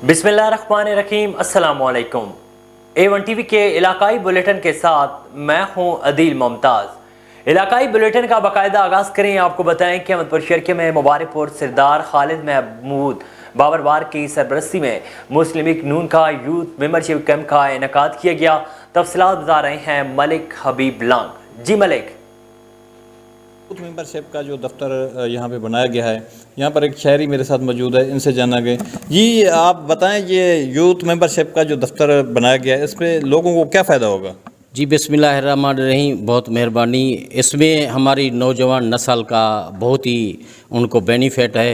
बिस्मिल्लाहिर्रहमानिर्रहीम। अस्सलाम वालेकुम। A1 TV के इलाकाई बुलेटिन के साथ मैं हूं अदील मुमताज़। इलाकाई बुलेटिन का बाकायदा आगाज़ करें। आपको बताएं कि अहमदपुर शर्के में मुबारकपुर सरदार खालिद महमूद बाबरवार की सरबरस्ती में मुस्लिम लीग नून का यूथ मेंबरशिप कैंप का इनेकाद किया गया। तफसीलात बता रहे हैं मलिक हबीब लांग। जी मलिक। यूथ मेंबरशिप का जो दफ्तर यहाँ पे बनाया गया है, यहाँ पर एक शहरी मेरे साथ मौजूद है, इनसे जाना गए। जी आप बताएं, ये यूथ मेंबरशिप का जो दफ्तर बनाया गया है, इसमें लोगों को क्या फ़ायदा होगा? जी बिस्मिल्लाहिर्रहमानिर्रहीम, बहुत मेहरबानी। इसमें हमारी नौजवान नस्ल का बहुत ही उनको बेनिफिट है,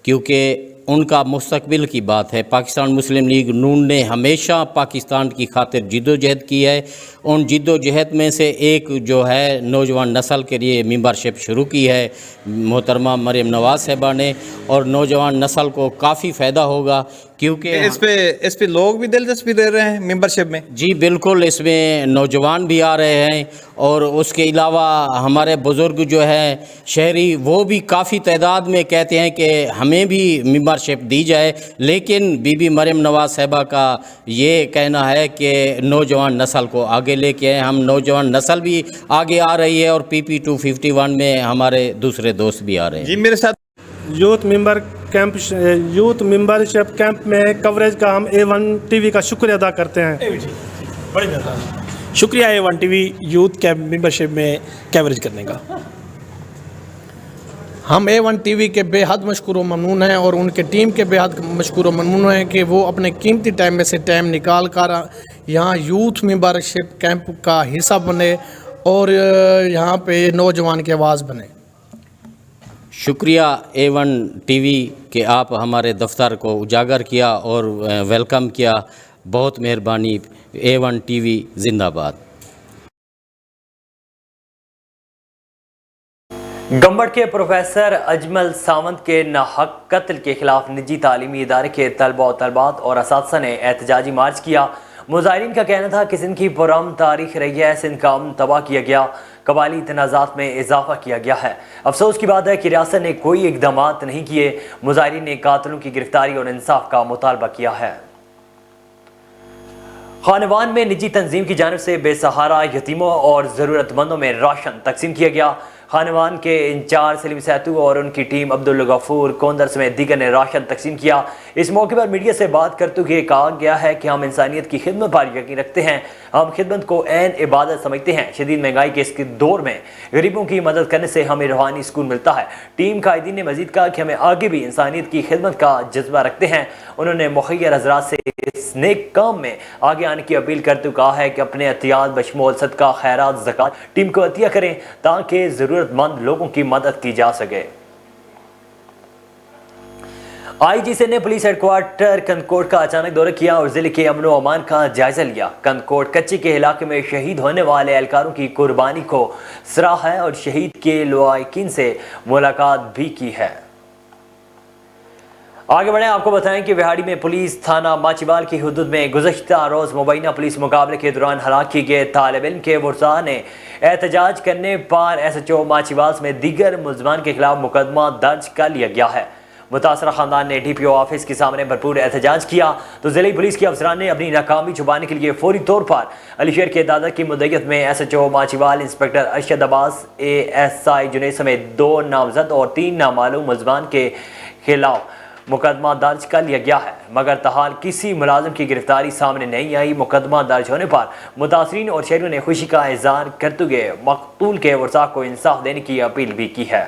क्योंकि उनका मुस्तकबिल की बात है। पाकिस्तान मुस्लिम लीग नून ने हमेशा पाकिस्तान की खातिर जिद्दोजहद की है। उन जिद्दोजहद में से एक जो है नौजवान नस्ल के लिए मेंबरशिप शुरू की है मोहतरमा मरियम नवाज़ साहिबा ने, और नौजवान नस्ल को काफ़ी फ़ायदा होगा, क्योंकि इस पे लोग भी दिलचस्पी ले रहे हैं मेंबरशिप में। जी बिल्कुल, इसमें नौजवान भी आ रहे हैं, और उसके अलावा हमारे बुज़ुर्ग जो हैं शहरी, वो भी काफ़ी तादाद में कहते हैं कि हमें भी मेंबरशिप दी जाए। लेकिन बीबी मरियम नवाज़ साहिबा का ये कहना है कि नौजवान नस्ल को आगे लेके आए। हम नौजवान नस्ल भी आगे आ रही है, और PP 251 में हमारे दूसरे दोस्त भी आ रहे हैं। जी मेरे साथ यूथ मेंबरशिप कैंप में कवरेज का हम A1 TV का शुक्रिया अदा करते हैं। बड़ी मेहरबानी, शुक्रिया A1 TV youth camp membership में कवरेज करने का। हम A1 TV के बेहद मशकूर व ममनून हैं, और उनके टीम के बेहद मशकूर व ममनून हैं कि वो अपने कीमती टाइम में से टाइम निकाल कर यहाँ यूथ मेंबरशिप कैंप का हिस्सा बने, और यहाँ पे नौजवान की आवाज़ बने। शुक्रिया A1 TV कि आप हमारे दफ्तर को उजागर किया और वेलकम किया। बहुत मेहरबानी। A1 TV जिंदाबाद। गंबड़ के प्रोफेसर अजमल सावंत के नाहक कत्ल के खिलाफ निजी तालीमी इदारे के तलबा और तलबात और असातिज़ा ने एहतजाजी मार्च किया। मुजाहिरीन का कहना था कि सिंध की पुरअमन तारीख रही है, सिंध का अमन तबाह किया गया, कबायली तनाज़ात में इजाफा किया गया है। अफसोस की बात है कि रियासत ने कोई इकदाम नहीं किए। मुजाहिरीन ने कातिलों की गिरफ्तारी और इंसाफ का मुतालबा किया है। खानवान में निजी तंजीम की जानिब से बेसहारा यतीमों और ज़रूरतमंदों में राशन तकसीम किया गया। खानवान के इंचार्ज सलीम सैतू और उनकी टीम अब्दुल गफूर कोंदर समेत दीगर ने राशन तकसीम किया। इस मौके पर मीडिया से बात करते हुए कहा गया है कि हम इंसानियत की खिदमत पर यकीन रखते हैं। हम खिदमत को ऐन इबादत समझते हैं। शदीद महंगाई के इस दौर में गरीबों की मदद करने से हमें रूहानी सुकून मिलता है। टीम कायदीन ने मजीद कहा कि हमें आगे भी इंसानियत की खिदमत का जज्बा रखते हैं। उन्होंने मुखियर हज़रात से इस नेक काम में आगे आने की अपील करते हुए कहा है कि अपने एहतियात बशमूल सदका, खैरात, ज़कात टीम को अतिया करें, ताकि ज़रूरतमंद लोगों की मदद की जा सके। IGC ने पुलिस हेडक्वार्टर कंदकोट का अचानक दौरा किया और जिले के अमन व अमान का जायजा लिया। कंदकोट कच्ची के इलाके में शहीद होने वाले एहलकारों की कुर्बानी को सराहा है और शहीद के लवाकिन से मुलाकात भी की है। आगे बढ़े, आपको बताएं कि बिहाड़ी में पुलिस थाना माचीवाल की हुदूद में गुज़श्ता रोज़ मुबैना पुलिस मुकाबले के दौरान हलाक किए गए तालिब इल्म के वर्सा ने एहतजाज करने पर SHO माचीवाल में दीगर मुलज़मान के खिलाफ मुकदमा दर्ज कर लिया गया है। मुतासरा खानदान ने DPO ऑफिस के सामने भरपूर एहतजाज किया तो जिले पुलिस के अफसरान ने अपनी नाकामी छुपाने के लिए फौरी तौर पर अलीशेर के दादा की मुद्दत में SHO Machiwal inspector Arshad Abbas, ASI Junaid समेत 2 नामजद और 3 नामालूम मुलज़मान के खिलाफ मुकदमा दर्ज कर लिया गया है, मगर तहाल किसी मुलाजिम की गिरफ्तारी सामने नहीं आई। मुकदमा दर्ज होने पर मुतासरीन और शहरियों ने खुशी का इजहार करते हुए मकतूल के वर्सा को इंसाफ देने की अपील भी की है।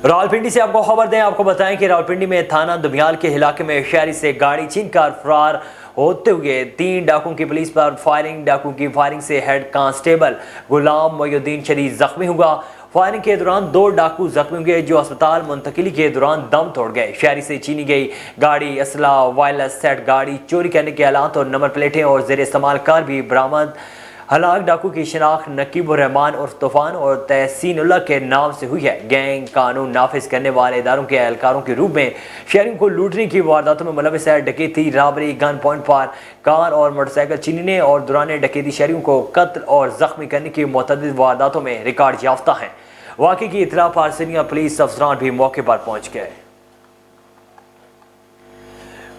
रावलपिंडी से आपको खबर दें, आपको बताएं कि रावलपिंडी में थाना दुबियाल के इलाके में शहरी से गाड़ी छीनकर फरार होते हुए 3 डाकुओं की पुलिस पर फायरिंग। डाकुओं की फायरिंग से हेड कांस्टेबल गुलाम मोयुद्दीन शदीद जख्मी हुआ। फायरिंग के दौरान 2 डाकू जख्मी हुए जो अस्पताल मुंतकिली के दौरान दम तोड़ गए। शहरी से छीनी गई गाड़ी, असला, वायरलेस सेट, गाड़ी चोरी करने के हालात और नंबर प्लेटें और जेर इस्तेमाल कार भी बरामद। हलाक डाकू की शनाख्त नकीबुर रहमान उर्फ तूफान और तहसीनुल्लाह के नाम से हुई है। गैंग कानून नाफिज करने वाले इदारों के एहलकारों के रूप में शहरियों को लूटने की वारदातों में मुलविस है। डकैती, राबरी, गन पॉइंट पर कार और मोटरसाइकिल छीनने और दौरान डकैती शहरियों को कत्ल और जख्मी करने की मुतअद्दिद वारदातों में रिकॉर्ड याफ्ता हैं। वाक़े की इतला पर सीनियर पुलिस अफसरान भी मौके पर पहुंच गए।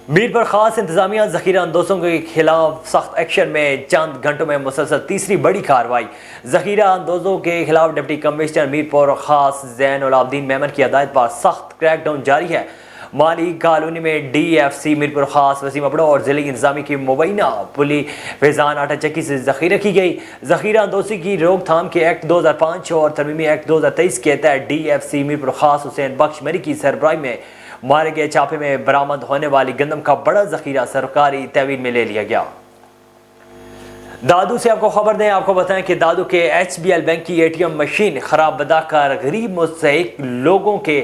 मीरपुर खास इंतजामिया ज़ख़ीरा अंदोज़ों के खिलाफ सख्त एक्शन में चंद घंटों में मुसलसल तीसरी बड़ी कार्रवाई। ज़ख़ीरा अंदोज़ों के खिलाफ डिप्टी कमिश्नर मीरपुर खास ज़ैनुल आबदीन मेमन की हदायत पर सख्त क्रैकडाउन जारी है। माली कॉलोनी में DFC मीरपुर खास वसीम अबड़ो और ज़िले इंतजामी की मुबैना पुली फैज़ान आटा चक्की से ज़ख़ीरा की गई। ज़ख़ीरा अंदोज़ी की रोकथाम के एक्ट 2005 और तरमीमी एक्ट 2023 के तहत DFC मीरपुर खास हुसैन बख्श मरी की सरबराही में मारे गए छापे में बरामद होने वाली गंदम का बड़ा ज़ख़ीरा सरकारी तहवील में ले लिया गया। दादू से आपको खबर दें, आपको बताएं कि दादू के HBL बैंक की ATM मशीन खराब बताकर गरीब मुस्तहिक लोगों के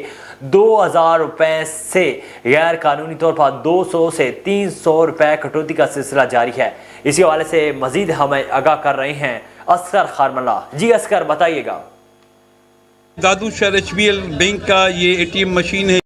2000 रुपए से गैर कानूनी तौर पर 200 से 300 रुपए कटौती का सिलसिला जारी है। इसी हवाले से मजीद हमें आगाह कर रहे हैं असगर खारमला। जी असगर, बताइएगा। दादू शहर HBL बैंक का ये ATM मशीन है,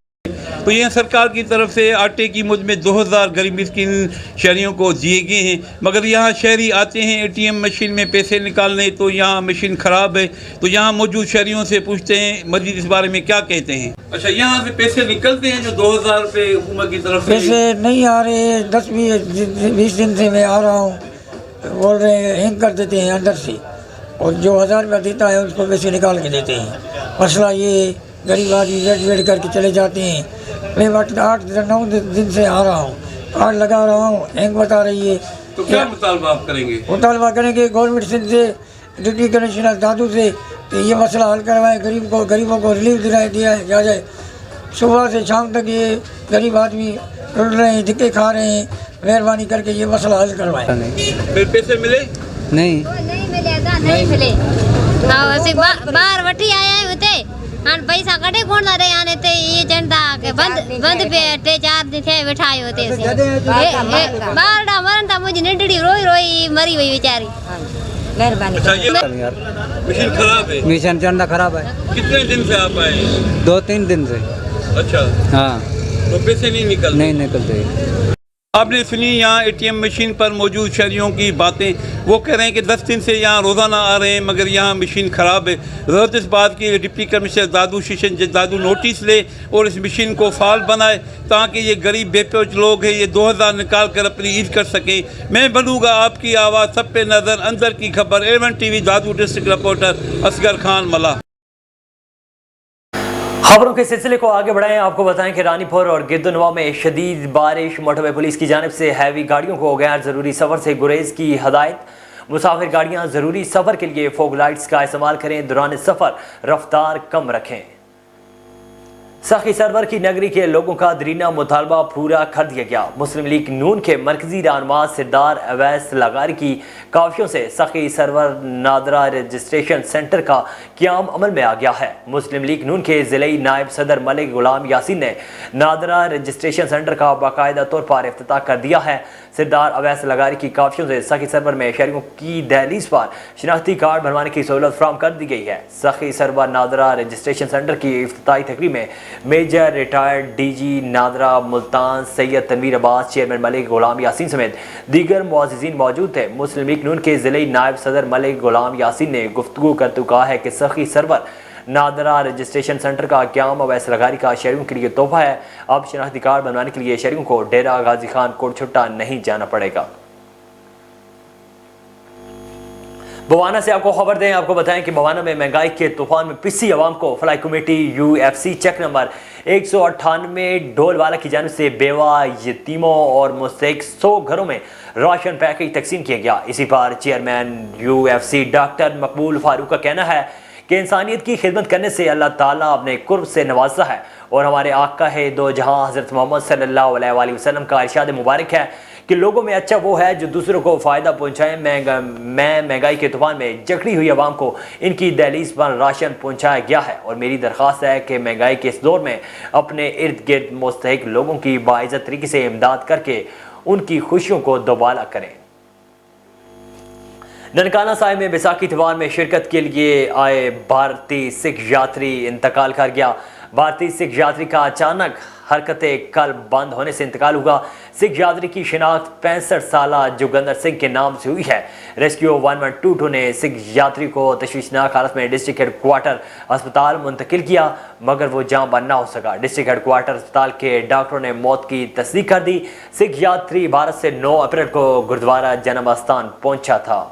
तो ये सरकार की तरफ से आटे की मुझ में 2000 गरीब मिस्किन शहरियों को दिए गए हैं, मगर यहाँ शहरी आते हैं ATM मशीन में पैसे निकालने, तो यहाँ मशीन ख़राब है। तो यहाँ मौजूद शहरियों से पूछते हैं मजीद इस बारे में क्या कहते हैं। अच्छा, यहाँ से पैसे निकलते हैं जो 2000 रुपये हुकूमत की तरफ से? पैसे नहीं आ रहे, 10-20 दिन से मैं आ रहा हूँ, बोल रहे हैं हैंग कर देते हैं अंदर से, और जो 1000 रुपया देता है उसको पैसे निकाल के देते हैं। मसला ये गरीब आदमी वेट करके चले जाते हैं। मैं 8-9 दिन से आ रहा हूँ, कार्ड लगा रहा हूँ, हैंग बता रही है। तो क्या मुतालबा आप करेंगे? मुतालबा करेंगे गवर्नमेंट से, डिप्टी कमिश्नर दादू से, तो ये मसला हल करवाएं, गरीबों को रिलीफ दिया जाए। सुबह से शाम तक ये गरीब आदमी रुल रहे हैं, धक्के खा रहे हैं, मेहरबानी करके ये मसला हल करवाएं। फिर पैसे मिले? नहीं मिले। बाहर वठी आया होते हां पैसा कटे कोन ला रे आने ते ये जनता के बंद पे 3-4 दिन थे बैठाए होते से बारडा मरन ता मुझे निडड़ी रोई मरी हुई बेचारी। मेहरबानी। अच्छा, ये मशीन खराब है? मिशन चंदा खराब है। कितने दिन से आप आए? 2-3 दिन से। अच्छा, हाँ, तो पैसे नहीं निकलते? नहीं निकलते। आपने सुनी यहाँ ATM मशीन पर मौजूद शहरियों की बातें। वो कह रहे हैं कि 10 दिन से यहाँ रोज़ाना आ रहे हैं, मगर यहाँ मशीन ख़राब है। ज़रूरत इस बात की डिप्टी कमिश्नर दादू शिशन दादू नोटिस ले और इस मशीन को फाल बनाए, ताकि ये गरीब बेपहुँच लोग हैं ये 2000 निकाल कर अपनी ईद कर सकें। मैं बनूँगा आपकी आवाज़, सब पे नज़र, अंदर की खबर। A1 TV दादू डिस्ट्रिक्ट रिपोर्टर असगर खान मला। खबरों के सिलसिले को आगे बढ़ाएं, आपको बताएं कि रानीपुर और गिरदुनवा में शदीद बारिश, मोटरवे पुलिस की जानिब से हैवी गाड़ियों को गैर ज़रूरी सफ़र से गुरेज की हदायत। मुसाफिर गाड़ियां ज़रूरी सफ़र के लिए फोग लाइट्स का इस्तेमाल करें, दौरान सफ़र रफ्तार कम रखें। सखी सरवर की नगरी के लोगों का दरीना मुतालबा पूरा कर दिया गया। मुस्लिम लीग नून के मरकजी रहनुमा सरदार अवैस लगारी की काफियों से सखी सरवर नादरा रजिस्ट्रेशन सेंटर का क़याम अमल में आ गया है। मुस्लिम लीग नून के ज़िले नायब सदर मलिक गुलाम यासीन ने नादरा रजिस्ट्रेशन सेंटर का बाकायदा तौर पर इफ्तिताह कर दिया है। सरदार अवैस लगारी की काफियों से सखी सरवर में शहरियों की दहलीज पर शनाख्ती कार्ड बनवाने की सहूलत फराहम कर दी गई है। सखी सरवर नादरा रजिस्ट्रेशन सेंटर की इफ्तिताही तकरीब में major retired DG NADRA Multan Syed Tanveer Abbas, chairman Malik Ghulam Yasin समेत दीगर मुअज़्ज़िज़ीन मौजूद थे। मुस्लिम लीग नून के ज़िले नायब सदर मलिक गुलाम यासीन ने गुफ्तगू करते हुए कहा है कि सखी सरवर नादरा रजिस्ट्रेशन सेंटर का क़याम अवैस लगारी का शहरियों के लिए तोहफा है। अब शनाख्ती कार्ड बनवाने के लिए शहरियों को डेरा गाजी खान कोट छुट्टा नहीं जाना पड़ेगा। बवाना से आपको खबर दें, आपको बताएं कि बवाना में महंगाई के तूफान में पिसी अवाम को फलाई कमेटी UFC चेक नंबर 198 ढोलवाला की जानिब से बेवा, यतीमों और मुस्तहिक 100 घरों में राशन पैकेज तकसीम किया गया। इसी पर चेयरमैन UFC डॉक्टर मकबूल फारूक का कहना है कि इंसानियत की खिदमत करने से अल्लाह ताला अपने कुर्ब से नवाजता है और हमारे आका है दो जहां हज़रत मोहम्मद सल्लल्लाहु अलैहि वसल्लम का इरशाद मुबारक है कि लोगों में अच्छा वो है जो दूसरों को फ़ायदा पहुँचाए। मैं महंगाई के तूफान में जकड़ी हुई आवाम को इनकी दहलीज पर राशन पहुँचाया गया है और मेरी दरख्वास्त है कि महंगाई के इस दौर में अपने इर्द गिर्द मुस्तहिक लोगों की बाइज़्ज़त तरीके से इमदाद करके उनकी खुशियों को दोबाला करें। ननकाना साहिब में बैसाखी त्यौहार में शिरकत के लिए आए भारतीय सिख यात्री इंतकाल कर गया। भारतीय सिख यात्री का अचानक حرکتیں کل بند ہونے سے انتقال ہوا۔ سکھ یاتری کی شناخت 65 سالہ جوگندر سنگھ کے نام سے ہوئی ہے۔ ریسکیو 1122 نے سکھ یاتری کو تشویشناک حالت میں ڈسٹرکٹ ہیڈ کوارٹر اسپتال منتقل کیا مگر وہ جاں بحق نہ ہو سکا۔ ڈسٹرکٹ ہیڈ کوارٹر اسپتال کے ڈاکٹروں نے موت کی تصدیق کر دی۔ سکھ یاتری بھارت سے 9 اپریل کو گردوارہ جنم استھان پہنچا تھا۔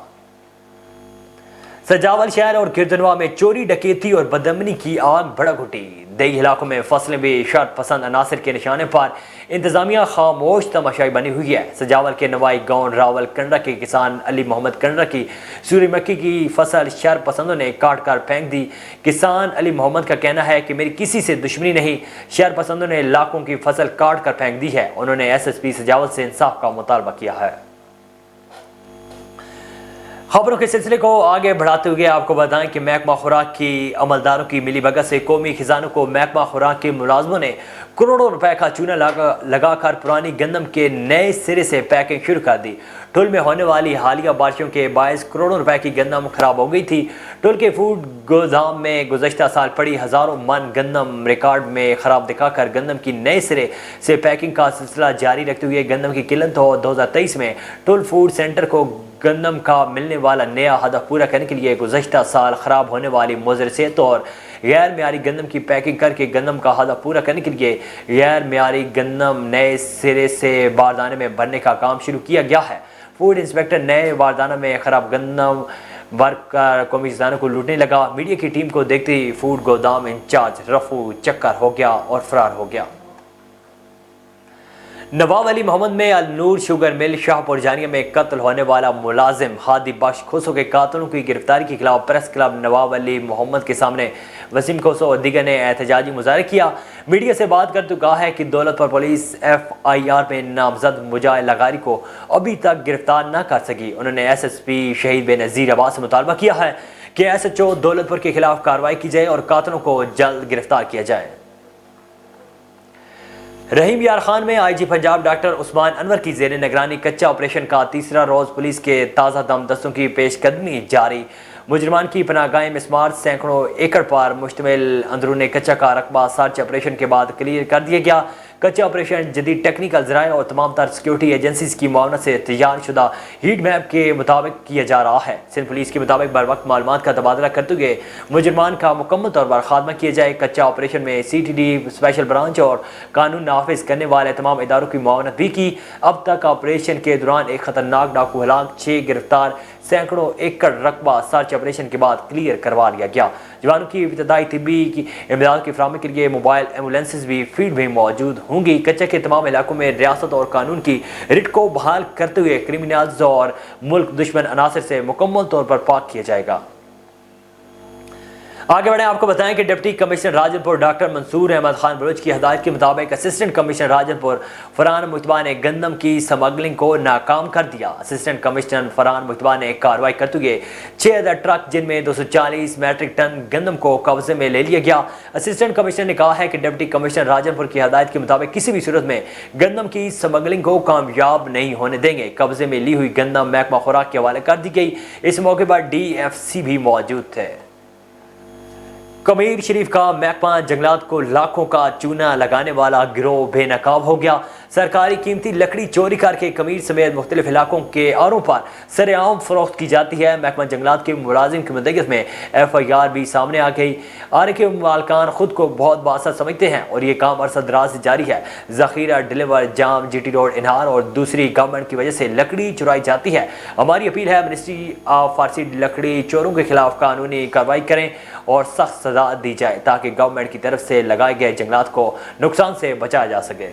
سجاول شہر اور گردنوا میں چوری ڈکیتی اور بدامنی کی آگ بھڑک اٹھی۔ دیہی علاقوں میں فصلیں بھی شرط پسند عناصر کے نشانے پر انتظامیہ خاموش تماشائی بنی ہوئی ہے۔ سجاول کے نوائی گاؤں راول کنڈرا کے کسان علی محمد کنڈرا کی سوری مکئی کی فصل شرط پسندوں نے کاٹ کر پھینک دی۔ کسان علی محمد کا کہنا ہے کہ میری کسی سے دشمنی نہیں، شرط پسندوں نے لاکھوں کی فصل کاٹ کر پھینک دی ہے۔ انہوں نے SSP سجاول سے انصاف کا مطالبہ کیا ہے۔ خبروں کے سلسلے کو آگے بڑھاتے ہوئے آپ کو بتائیں کہ محکمہ خوراک کی عملداروں کی ملی بھگت سے قومی خزانوں کو محکمہ خوراک کے ملازموں نے کروڑوں روپے کا چونا لگا کر پرانی گندم کے نئے سرے سے پیکنگ شروع کر دی۔ ٹول میں ہونے والی حالیہ بارشوں کے باعث کروڑوں روپے کی گندم خراب ہو گئی تھی۔ ٹول کے فوڈ گودام میں گزشتہ سال پڑی ہزاروں من گندم ریکارڈ میں خراب دکھا کر گندم کی نئے سرے سے پیکنگ کا سلسلہ جاری رکھتے ہوئے گندم کی قلت ہو 2023 میں ٹول فوڈ سینٹر کو گندم کا ملنے والا نیا ہدف پورا کرنے کے لیے گزشتہ سال خراب ہونے والی مضر صحت اور غیر معیاری گندم کی پیکنگ کر کے گندم کا ہدف پورا کرنے کے لیے غیر معیاری گندم نئے سرے سے باردانے میں بھرنے کا کام شروع کیا گیا ہے۔ فوڈ انسپیکٹر نئے باردانہ میں خراب گندم بھر کر قومی خزانوں کو لوٹنے لگا۔ میڈیا کی ٹیم کو دیکھتے ہی فوڈ گودام انچارج رفو چکر ہو گیا اور فرار ہو گیا۔ نواب علی محمد میں النور شوگر مل شاہ پور جانیہ میں قتل ہونے والا ملازم ہادی بخش کھوسو کے قاتلوں کی گرفتاری کے خلاف پریس کلب نواب علی محمد کے سامنے وسیم کھوسو اور دیگر نے احتجاجی مظاہرہ کیا۔ میڈیا سے بات کرتے کہا ہے کہ دولت پر پولیس FIR میں نامزد مجاہد لغاری کو ابھی تک گرفتار نہ کر سکی۔ انہوں نے SSP شہید بے نظیر عباس سے مطالبہ کیا ہے کہ SHO دولت پر کے خلاف کارروائی کی جائے اور قاتلوں کو جلد گرفتار کیا جائے۔ رحیم یار خان میں IG پنجاب ڈاکٹر عثمان انور کی زیر نگرانی کچا آپریشن کا تیسرا روز پولیس کے تازہ دم دستوں کی پیش قدمی جاری۔ مجرمان کی پناہ گاہیں مسمار سینکڑوں ایکڑ پر مشتمل اندرون کچا کا رقبہ سرچ آپریشن کے بعد کلیئر کر دیا گیا۔ کچا آپریشن جدید ٹیکنیکل ذرائع اور تمام تر سیکیورٹی ایجنسیز کی معاونت سے تیار شدہ ہیٹ میپ کے مطابق کیا جا رہا ہے۔ سندھ پولیس کے مطابق بر وقت معلومات کا تبادلہ کرتے ہوئے مجرمان کا مکمل طور پر خاتمہ کیا جائے۔ کچا آپریشن میں CTD اسپیشل برانچ اور قانون نافذ کرنے والے تمام اداروں کی معاونت بھی کی۔ اب تک آپریشن کے دوران ایک خطرناک ڈاکو ہلاک، 6 گرفتار، سینکڑوں ایکڑ رقبہ سرچ آپریشن کے بعد کلیئر کروا لیا گیا۔ جوانوں کی ابتدائی طبی کی امداد کی فراہمی کے لیے موبائل ایمبولینسز بھی فیلڈ میں موجود ہوں گی۔ کچا کے تمام علاقوں میں ریاست اور قانون کی رٹ کو بحال کرتے ہوئے کرمنلز اور ملک دشمن عناصر سے مکمل طور پر پاک کیا جائے گا۔ آگے بڑھیں، آپ کو بتائیں کہ ڈپٹی کمشنر راجن پور ڈاکٹر منصور احمد خان بلوچ کی ہدایت کے مطابق اسسٹنٹ کمشنر راجن پور فرحان مجتبیٰ نے گندم کی سمگلنگ کو ناکام کر دیا۔ اسسٹنٹ کمشنر فرحان مجتبیٰ نے کارروائی کرتے ہوئے 6 عدد ٹرک جن میں 240 میٹرک ٹن گندم کو قبضے میں لے لیا گیا۔ اسسٹنٹ کمشنر نے کہا ہے کہ ڈپٹی کمشنر راجن پور کی ہدایت کے مطابق کسی بھی صورت میں گندم کی سمگلنگ کو کامیاب نہیں ہونے دیں گے۔ قبضے میں لی ہوئی گندم محکمہ خوراک کے حوالے کر دی گئی۔ اس موقع پر DFC بھی موجود تھے۔ کمیر شریف کا محکمہ جنگلات کو لاکھوں کا چونا لگانے والا گروہ بے نقاب ہو گیا۔ سرکاری قیمتی لکڑی چوری کر کے کمیر سمیت مختلف علاقوں کے آروں پر سر عام فروخت کی جاتی ہے۔ محکمہ جنگلات کے ملازم کی مدیریت میں FIR بھی سامنے آ گئی۔ آرے کے مالکان خود کو بہت بااثر سمجھتے ہیں اور یہ کام عرصہ دراز سے جاری ہے۔ ذخیرہ ڈلیور جام GT روڈ انہار اور دوسری گورنمنٹ کی وجہ سے لکڑی چرائی جاتی ہے۔ ہماری اپیل ہے منسٹری آف فارسی لکڑی چوروں کے خلاف قانونی کارروائی کریں اور سخت سزا دی جائے تاکہ گورنمنٹ کی طرف سے لگائے گئے جنگلات کو نقصان سے بچایا جا سکے۔